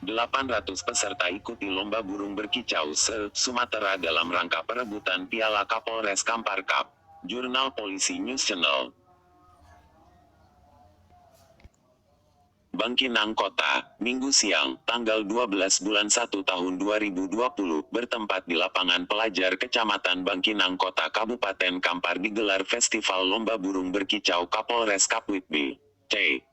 800 peserta ikuti lomba burung berkicau se-Sumatera dalam rangka perebutan Piala Kapolres Kampar Cup. Jurnal Polisi News Channel. Bangkinang Kota, Minggu siang, tanggal 12 bulan 1 tahun 2020, bertempat di lapangan pelajar Kecamatan Bangkinang Kota Kabupaten Kampar digelar Festival Lomba Burung Berkicau Kapolres Cup WITB.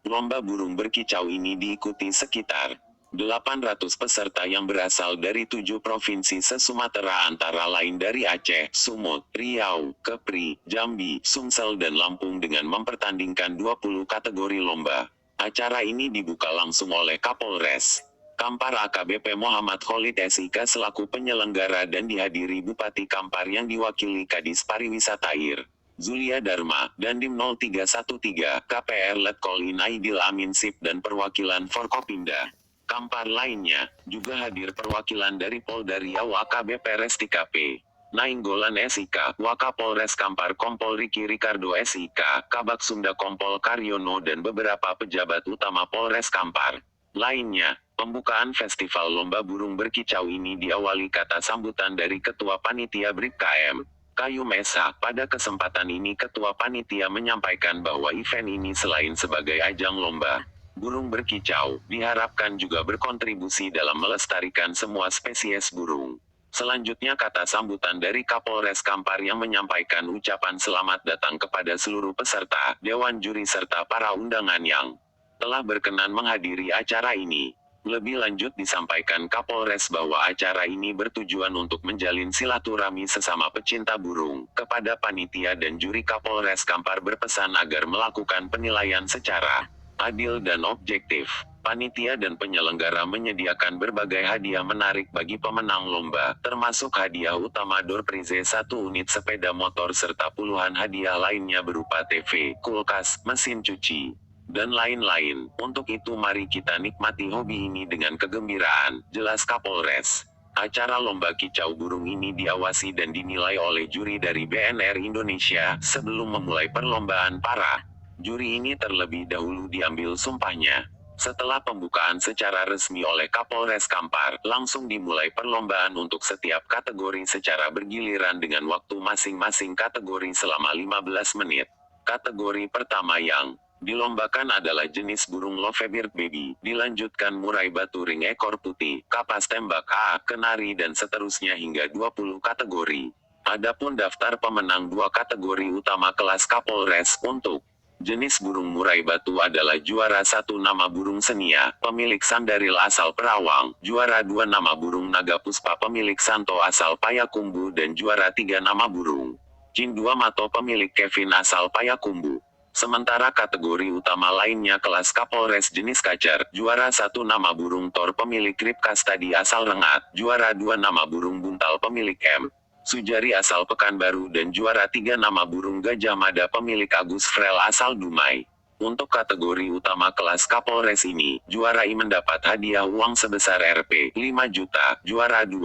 Lomba burung berkicau ini diikuti sekitar 800 peserta yang berasal dari 7 provinsi se-Sumatera antara lain dari Aceh, Sumut, Riau, Kepri, Jambi, Sumsel dan Lampung dengan mempertandingkan 20 kategori lomba. Acara ini dibuka langsung oleh Kapolres Kampar AKBP Muhammad Khalid SIK selaku penyelenggara dan dihadiri Bupati Kampar yang diwakili Kadis Pariwisata Ir. Zulia Dharma, Dandim 0313, KPR Letkol Inaidil Amin Sip dan perwakilan Forkopimda Kampar lainnya, juga hadir perwakilan dari Polda Riau AKBP Resti KP. Nainggolan SIK, Wakapolres Kampar Kompol Riki Ricardo SIK, Kabak Sunda Kompol Karyono dan beberapa pejabat utama Polres Kampar. Lainnya, pembukaan Festival Lomba Burung Berkicau ini diawali kata sambutan dari Ketua Panitia BRIP-KM, Kayum Esa. Pada kesempatan ini Ketua Panitia menyampaikan bahwa event ini selain sebagai ajang lomba burung berkicau, diharapkan juga berkontribusi dalam melestarikan semua spesies burung. Selanjutnya kata sambutan dari Kapolres Kampar yang menyampaikan ucapan selamat datang kepada seluruh peserta, dewan juri serta para undangan yang telah berkenan menghadiri acara ini. Lebih lanjut disampaikan Kapolres bahwa acara ini bertujuan untuk menjalin silaturahmi sesama pecinta burung. Kepada panitia dan juri Kapolres Kampar berpesan agar melakukan penilaian secara adil dan objektif. Panitia dan penyelenggara menyediakan berbagai hadiah menarik bagi pemenang lomba, termasuk hadiah utama door prize 1 unit sepeda motor serta puluhan hadiah lainnya berupa TV, kulkas, mesin cuci, dan lain-lain. Untuk itu mari kita nikmati hobi ini dengan kegembiraan, jelas Kapolres. Acara lomba kicau burung ini diawasi dan dinilai oleh juri dari BNR Indonesia. Sebelum memulai perlombaan, para juri ini terlebih dahulu diambil sumpahnya. Setelah pembukaan secara resmi oleh Kapolres Kampar, langsung dimulai perlombaan untuk setiap kategori secara bergiliran dengan waktu masing-masing kategori selama 15 menit. Kategori pertama yang dilombakan adalah jenis burung Lovebird Baby, dilanjutkan murai batu ring ekor putih, kapas tembak A, kenari dan seterusnya hingga 20 kategori. Adapun daftar pemenang 2 kategori utama kelas Kapolres untuk jenis burung murai batu adalah juara 1 nama burung Senia, pemilik Sandaril asal Perawang, juara 2 nama burung Naga Puspa pemilik Santo asal Payakumbu dan juara 3 nama burung Jin 2 Mato pemilik Kevin asal Payakumbu. Sementara kategori utama lainnya kelas Kapolres jenis kacer, juara 1 nama burung Tor pemilik Rip Kastadi asal Rengat, juara 2 nama burung Buntal pemilik M. Sujari asal Pekanbaru dan juara 3 nama burung Gajah Mada pemilik Agus Frel asal Dumai. Untuk kategori utama kelas Kapolres ini, juara I mendapat hadiah uang sebesar Rp 5 juta, juara 2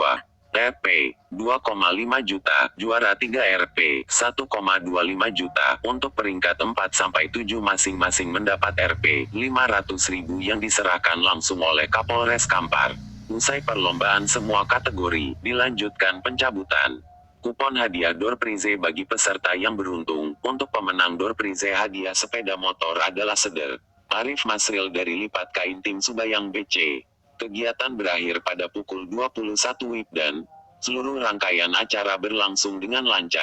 Rp 2,5 juta, juara 3 Rp 1,25 juta. Untuk peringkat 4-7 masing-masing mendapat Rp 500.000 yang diserahkan langsung oleh Kapolres Kampar. Usai perlombaan semua kategori, dilanjutkan pencabutan kupon hadiah door prize bagi peserta yang beruntung. Untuk pemenang door prize hadiah sepeda motor adalah Seder Arif Masril dari Lipat Kain Tim Subayang BC. Kegiatan berakhir pada pukul 21 WIB dan seluruh rangkaian acara berlangsung dengan lancar.